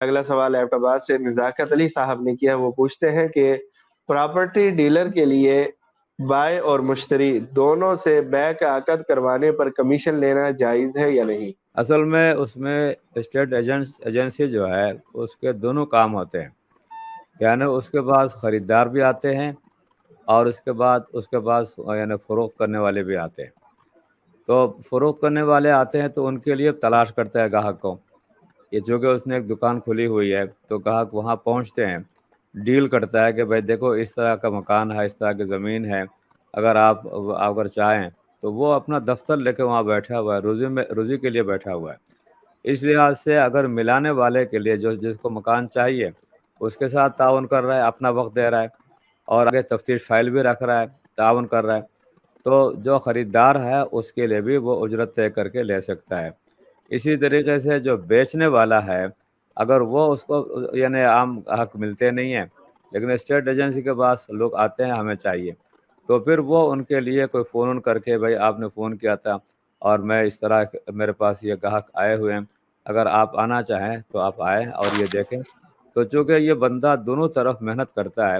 اگلا سوال ایبٹ آباد سے نزاکت علی صاحب نے کیا، وہ پوچھتے ہیں کہ پراپرٹی ڈیلر کے لیے بائے اور مشتری دونوں سے بیع کا عقد کروانے پر کمیشن لینا جائز ہے یا نہیں؟ اصل میں اس میں اسٹیٹ ایجنسی جو ہے اس کے دونوں کام ہوتے ہیں، یعنی اس کے پاس خریدار بھی آتے ہیں اور اس کے پاس یعنی فروخت کرنے والے بھی آتے ہیں۔ تو فروخت کرنے والے آتے ہیں تو ان کے لیے تلاش کرتا ہے گاہک کو، یہ چونکہ اس نے ایک دکان کھلی ہوئی ہے تو گاہک وہاں پہنچتے ہیں، ڈیل کرتا ہے کہ بھائی دیکھو اس طرح کا مکان ہے، اس طرح کی زمین ہے، اگر آپ اگر چاہیں تو وہ اپنا دفتر لے کے وہاں بیٹھا ہوا ہے، روزی کے لیے بیٹھا ہوا ہے۔ اس لحاظ سے اگر ملانے والے کے لیے جس کو مکان چاہیے اس کے ساتھ تعاون کر رہا ہے، اپنا وقت دے رہا ہے اور آگے تفتیش فائل بھی رکھ رہا ہے، تعاون کر رہا ہے، تو جو خریدار ہے اس کے لیے بھی وہ اجرت طے کر کے لے سکتا ہے۔ اسی طریقے سے جو بیچنے والا ہے، اگر وہ اس کو یعنی عام حق ملتے نہیں ہیں لیکن اسٹیٹ ایجنسی کے پاس لوگ آتے ہیں ہمیں چاہیے، تو پھر وہ ان کے لیے کوئی فون کر کے بھائی آپ نے فون کیا تھا اور میں اس طرح میرے پاس یہ گاہک آئے ہوئے ہیں، اگر آپ آنا چاہیں تو آپ آئیں اور یہ دیکھیں۔ تو چونکہ یہ بندہ دونوں طرف محنت کرتا ہے،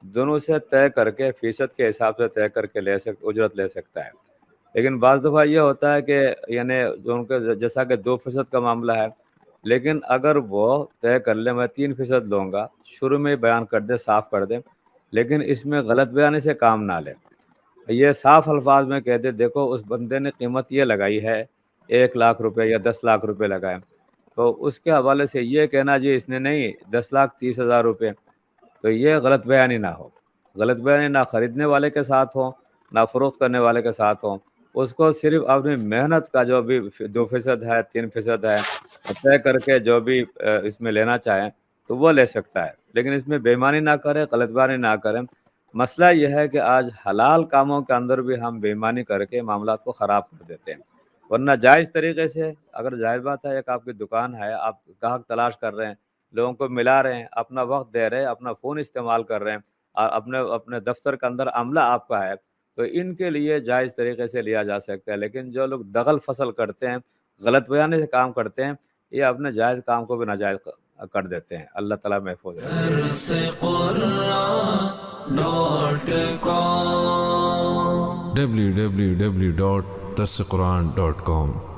دونوں سے طے کر کے فیصد کے حساب سے طے کر کے اجرت لے سکتا ہے۔ لیکن بعض دفعہ یہ ہوتا ہے کہ یعنی جو ان کے جیسا کہ 2% کا معاملہ ہے، لیکن اگر وہ طے کر لے میں 3% لوں گا، شروع میں ہی بیان کر دے، صاف کر دے، لیکن اس میں غلط بیانی سے کام نہ لے، یہ صاف الفاظ میں کہہ دے دیکھو اس بندے نے قیمت یہ لگائی ہے 1 لاکھ روپے یا 10 لاکھ روپے لگائے، تو اس کے حوالے سے یہ کہنا جی اس نے نہیں 10,30,000 روپے، تو یہ غلط بیانی نہ ہو۔ غلط بیانی نہ خریدنے والے کے ساتھ ہو نہ فروخت کرنے والے کے ساتھ ہو، اس کو صرف اپنی محنت کا جو بھی 2% ہے 3% ہے طے کر کے جو بھی اس میں لینا چاہیں تو وہ لے سکتا ہے، لیکن اس میں بے ایمانی نہ کرے، غلط بیانی نہ کرے۔ مسئلہ یہ ہے کہ آج حلال کاموں کے اندر بھی ہم بے ایمانی کر کے معاملات کو خراب کر دیتے ہیں، ورنہ جائز طریقے سے اگر ظاہر بات ہے ایک آپ کی دکان ہے، آپ گاہک تلاش کر رہے ہیں، لوگوں کو ملا رہے ہیں، اپنا وقت دے رہے ہیں، اپنا فون استعمال کر رہے ہیں اور اپنے دفتر کے اندر عملہ آپ کا ہے، تو ان کے لیے جائز طریقے سے لیا جا سکتا ہے۔ لیکن جو لوگ دغل فصل کرتے ہیں، غلط بیانی سے کام کرتے ہیں، یہ اپنے جائز کام کو بھی ناجائز کر دیتے ہیں۔ اللہ تعالیٰ محفوظ www.darsequran.com